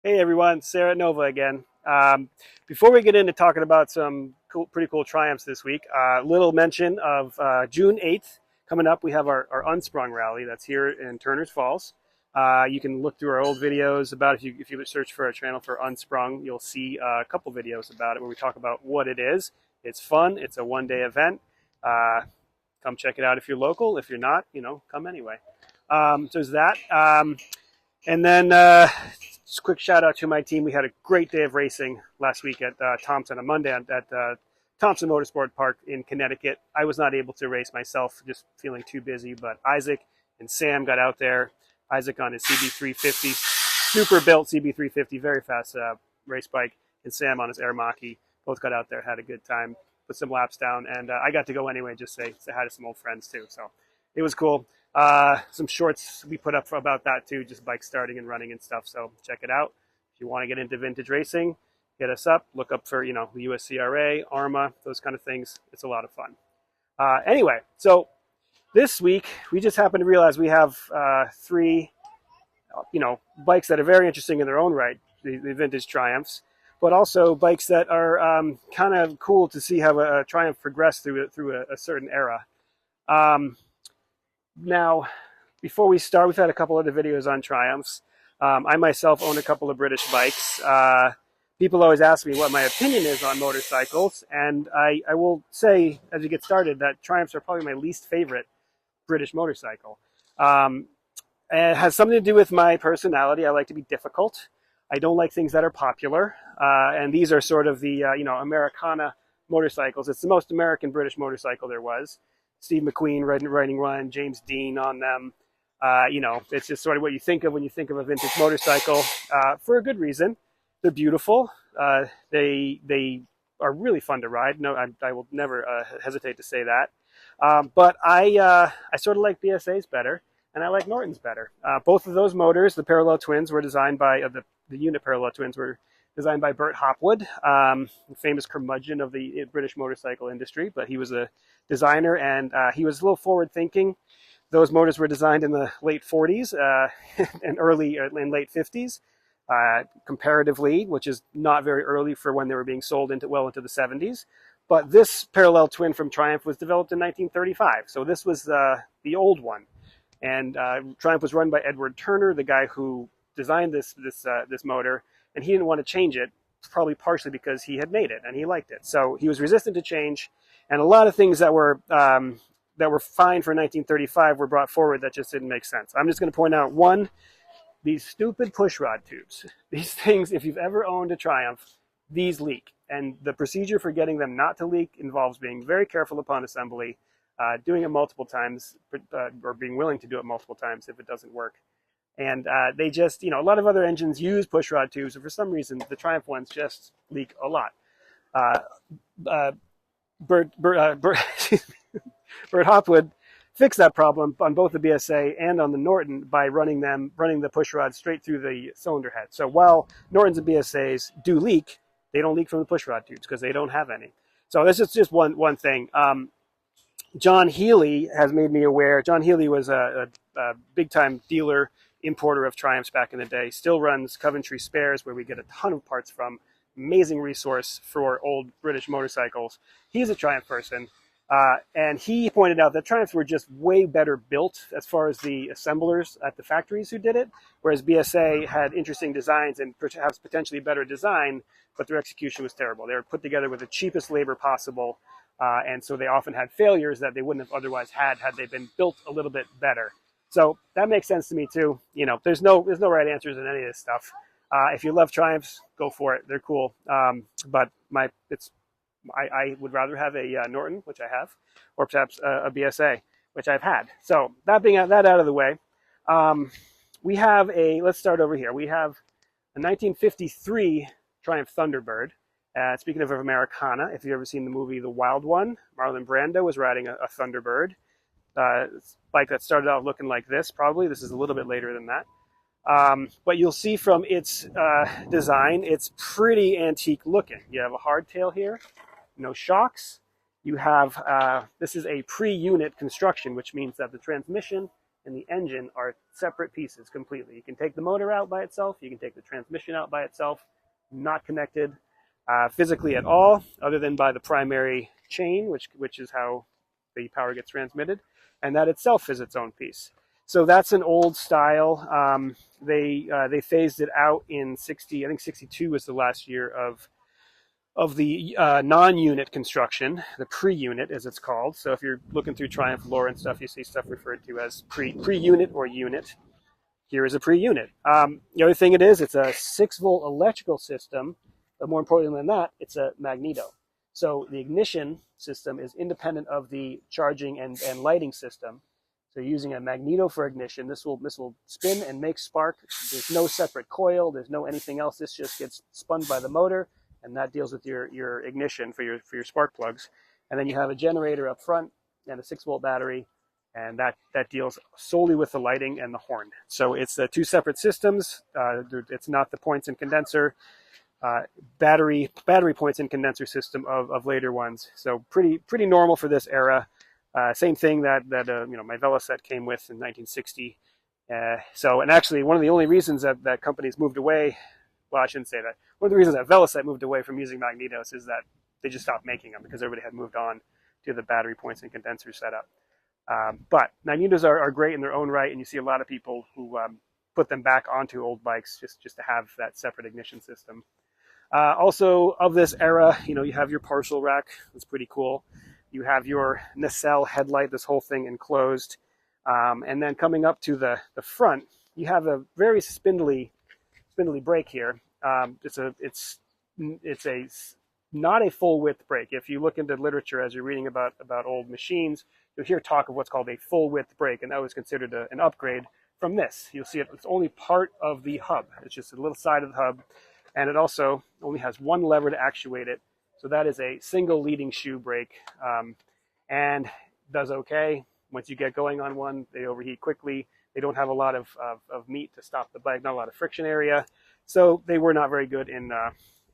Hey everyone, Sayre Nova again. Before we get into talking about some pretty cool triumphs this week, little mention of June 8th coming up. We have our Unsprung rally that's here in Turner's Falls. You can look through our old videos about if you search for our channel for Unsprung, you'll see a couple videos about it where we talk about what it is. It's fun. It's a one-day event. Come check it out if you're local. If you're not, come anyway. So there's that. And then just a quick shout out to my team. We had a great day of racing last week at Thompson on Monday at Thompson Motorsport Park in Connecticut. I was not able to race myself, just feeling too busy, but Isaac and Sam got out there. Isaac on his CB350, super built CB350, very fast race bike, and Sam on his Aramaki. Both got out there, had a good time, put some laps down, and I got to go anyway, just say hi to some old friends too. So it was cool. Some shorts we put up for about that too, just bike starting and running and stuff. So check it out. If you want to get into vintage racing, hit us up. Look up for, the USCRA, ARMA, those kind of things. It's a lot of fun. Anyway, so this week we just happened to realize we have three, bikes that are very interesting in their own right, the vintage Triumphs, but also bikes that are kind of cool to see how a Triumph progressed through a certain era. Now, before we start, we've had a couple other videos on Triumphs. I myself own a couple of British bikes. People always ask me what my opinion is on motorcycles, and I will say, as we get started, that Triumphs are probably my least favorite British motorcycle. It has something to do with my personality. I like to be difficult. I don't like things that are popular, and these are sort of the Americana motorcycles. It's the most American British motorcycle there was. Steve McQueen riding one, James Dean on them. It's just sort of what you think of when you think of a vintage motorcycle, for a good reason. They're beautiful. They are really fun to ride. No, I will never hesitate to say that. But I sort of like BSA's better, and I like Norton's better. Both of those motors, the parallel twins, were designed by the unit parallel twins were designed by Bert Hopwood, famous curmudgeon of the British motorcycle industry, but he was a designer, and he was a little forward-thinking. Those motors were designed in the late 40s and late 50s, comparatively, which is not very early for when they were being sold into the 70s. But this parallel twin from Triumph was developed in 1935, so this was the old one. And Triumph was run by Edward Turner, the guy who designed this motor, and he didn't want to change it, probably partially because he had made it and he liked it. So he was resistant to change, and a lot of things that were fine for 1935 were brought forward that just didn't make sense. I'm just going to point out one, these stupid pushrod tubes. These things, if you've ever owned a Triumph, these leak, and the procedure for getting them not to leak involves being very careful upon assembly, doing it multiple times, or being willing to do it multiple times if it doesn't work. And they just, a lot of other engines use pushrod tubes, and for some reason, the Triumph ones just leak a lot. Bert Hopwood fixed that problem on both the BSA and on the Norton by running the pushrod straight through the cylinder head. So while Nortons and BSAs do leak, they don't leak from the pushrod tubes because they don't have any. So this is just one thing. John Healy has made me aware. John Healy was a big-time dealer, importer of Triumphs back in the day. Still runs Coventry Spares, where we get a ton of parts from. Amazing resource for old British motorcycles. He's a Triumph person, and he pointed out that Triumphs were just way better built as far as the assemblers at the factories who did it, whereas BSA had interesting designs and perhaps potentially better design, but their execution was terrible. They were put together with the cheapest labor possible, and so they often had failures that they wouldn't have otherwise had they been built a little bit better. So that makes sense to me too. There's no right answers in any of this stuff. If you love Triumphs, go for it. They're cool. But I would rather have a Norton, which I have, or perhaps a BSA, which I've had. So that being that out of the way, we have let's start over here. We have a 1953 Triumph Thunderbird. Speaking of Americana, if you've ever seen the movie The Wild One, Marlon Brando was riding a Thunderbird. Bike that started out looking like this, probably. This is a little bit later than that. But you'll see from its design, it's pretty antique looking. You have a hardtail here, no shocks. You have, this is a pre-unit construction, which means that the transmission and the engine are separate pieces completely. You can take the motor out by itself, you can take the transmission out by itself, not connected physically at all, other than by the primary chain, which is how the power gets transmitted, and that itself is its own piece. So that's an old style. They phased it out in I think 62 was the last year of the non-unit construction, the pre-unit as it's called. So if you're looking through Triumph lore and stuff, you see stuff referred to as pre-unit or unit. Here is a pre-unit. The other thing it's a 6-volt electrical system, but more importantly than that, it's a magneto. So the ignition system is independent of the charging and lighting system. So using a magneto for ignition, this will spin and make spark. There's no separate coil. There's no anything else. This just gets spun by the motor, and that deals with your ignition for your spark plugs. And then you have a generator up front and a 6-volt battery, and that deals solely with the lighting and the horn. So it's 2 separate systems. It's not the points and condenser battery points and condenser system of later ones. So pretty normal for this era. Same thing that my Velocette came with in 1960. And actually one of the only reasons that companies moved away, well, I shouldn't say that. One of the reasons that Velocette moved away from using magnetos is that they just stopped making them because everybody had moved on to the battery points and condenser setup. But magnetos are great in their own right, and you see a lot of people who put them back onto old bikes just to have that separate ignition system. Also of this era, you have your partial rack. That's pretty cool. You have your nacelle headlight, this whole thing enclosed. And then coming up to the front, you have a very spindly brake here. It's not a full width brake. If you look into literature as you're reading about old machines, you'll hear talk of what's called a full width brake, and that was considered an upgrade from this. You'll see it's only part of the hub. It's just a little side of the hub, and it also only has one lever to actuate it. So that is a single leading shoe brake, and does okay. Once you get going on one, they overheat quickly. They don't have a lot of meat to stop the bike, not a lot of friction area. So they were not very good in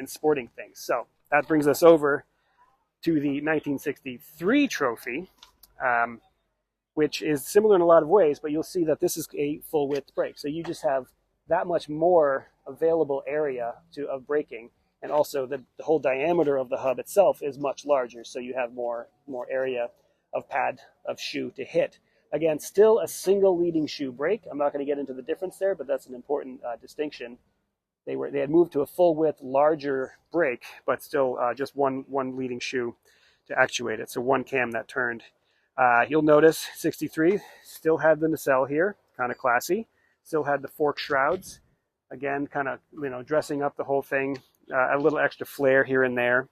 sporting things. So that brings us over to the 1963 trophy, which is similar in a lot of ways, but you'll see that this is a full width brake. So you just have that much more available area of braking. And also the whole diameter of the hub itself is much larger, so you have more area of pad of shoe to hit. Again, still a single leading shoe brake. I'm not going to get into the difference there, but that's an important distinction. They had moved to a full width, larger brake, but still just one leading shoe to actuate it. So one cam that turned. You'll notice 63 still had the nacelle here, kind of classy. Still had the fork shrouds. Again, kind of dressing up the whole thing. A little extra flair here and there.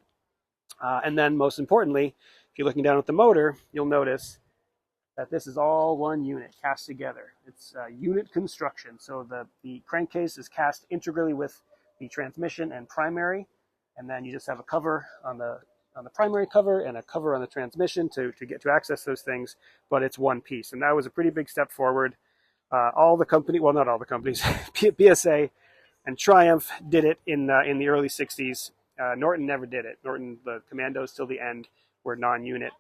And then most importantly, if you're looking down at the motor, you'll notice that this is all one unit cast together. It's unit construction. So the crankcase is cast integrally with the transmission and primary, and then you just have a cover on the primary cover and a cover on the transmission to access those things, but it's one piece. And that was a pretty big step forward. All the company, well, not all the companies, PSA and Triumph did it in the early 60s. Norton never did it. Norton, the Commandos till the end were non-unit.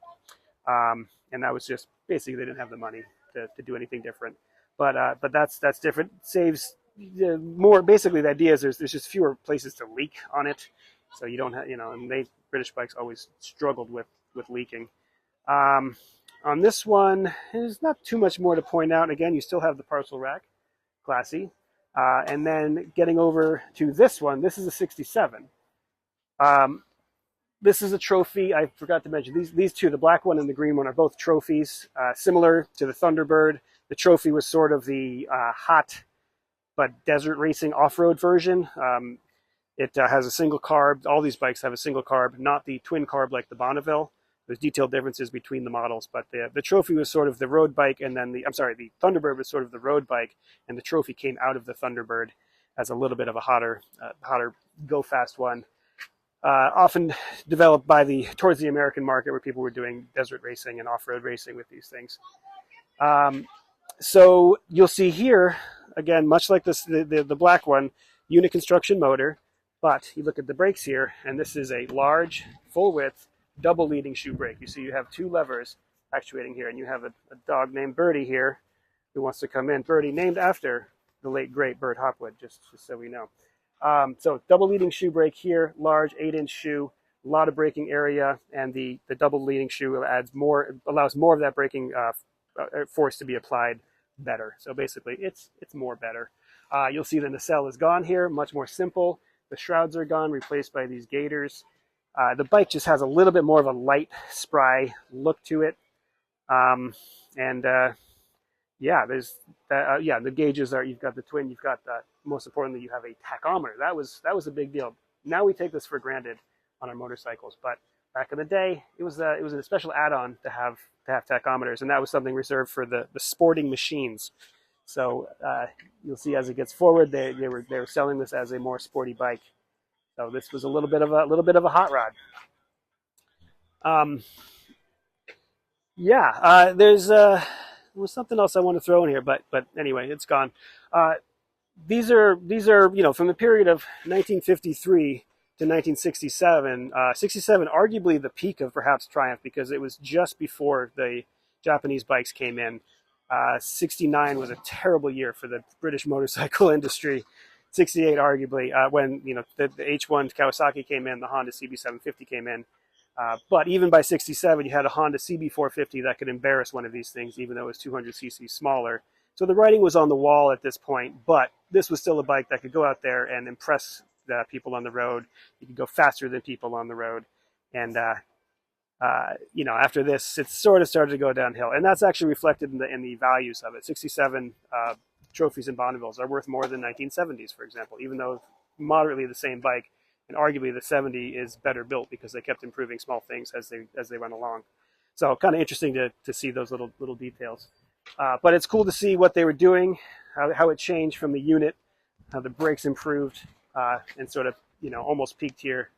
And that was just, basically they didn't have the money to do anything different. But that's different. Saves more, basically the idea is there's just fewer places to leak on it. So you don't have, and British bikes always struggled with leaking. On this one, there's not too much more to point out. Again, you still have the parcel rack, classy. And then getting over to this one, this is a 67. This is a trophy. I forgot to mention these two, the black one and the green one, are both trophies, similar to the Thunderbird. The trophy was sort of the hot but desert racing off-road version. It has a single carb. All these bikes have a single carb, not the twin carb like the Bonneville. There's detailed differences between the models, but the trophy was sort of the road bike, and then the Thunderbird was sort of the road bike, and the trophy came out of the Thunderbird as a little bit of a hotter go fast one. Often developed towards the American market, where people were doing desert racing and off-road racing with these things. So you'll see here, again, much like this, the black one, unit construction motor, but you look at the brakes here, and this is a large, full-width, double leading shoe brake. You see you have two levers actuating here, and you have a dog named Birdie here who wants to come in. Birdie, named after the late great Bert Hopwood, just so we know. So double leading shoe brake here, large 8-inch shoe, a lot of braking area, and the double leading shoe allows more of that braking force to be applied better. So basically, it's more better. You'll see the nacelle is gone here, much more simple. The shrouds are gone, replaced by these gaiters. The bike just has a little bit more of a light, spry look to it. Yeah, the gauges are, you've got the twin, you've got most importantly, you have a tachometer. That was a big deal. Now we take this for granted on our motorcycles, but back in the day, it was a special add-on to have tachometers, and that was something reserved for the sporting machines. So you'll see as it gets forward, they were selling this as a more sporty bike. So this was a little bit of a hot rod. There was something else I want to throw in here, but anyway, it's gone. These are from the period of 1953 to 1967. 67 arguably the peak of perhaps Triumph, because it was just before the Japanese bikes came in. 69 was a terrible year for the British motorcycle industry. 68 arguably, when the H1 Kawasaki came in, the Honda CB750 came in. But even by 67, you had a Honda CB450 that could embarrass one of these things, even though it was 200 cc smaller. So the writing was on the wall at this point, but this was still a bike that could go out there and impress the people on the road. You could go faster than people on the road. And, after this, it sort of started to go downhill. And that's actually reflected in the values of it. 67 trophies and Bonnevilles are worth more than 1970s, for example, even though moderately the same bike. And arguably the 70 is better built because they kept improving small things as they went along. So kind of interesting to see those little details. But it's cool to see what they were doing, how it changed from the unit, how the brakes improved, and sort of almost peaked here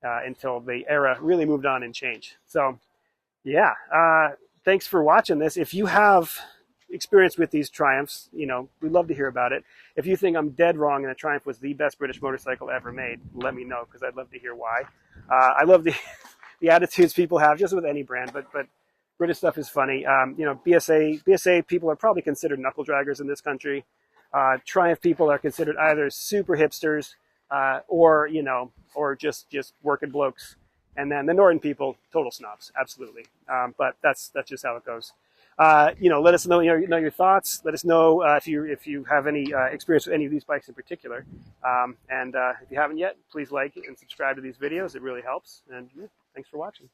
until the era really moved on and changed. So yeah, thanks for watching this. If you have experience with these Triumphs, we'd love to hear about it. If you think I'm dead wrong and a Triumph was the best British motorcycle ever made, let me know, because I'd love to hear why. I love the attitudes people have just with any brand, but British stuff is funny. BSA people are probably considered knuckle draggers in this country. Triumph people are considered either super hipsters or just working blokes. And then the Norton people, total snobs, absolutely. But that's just how it goes. Let us know your thoughts. Let us know if you have any experience with any of these bikes in particular. If you haven't yet, please like and subscribe to these videos. It really helps. And yeah, thanks for watching.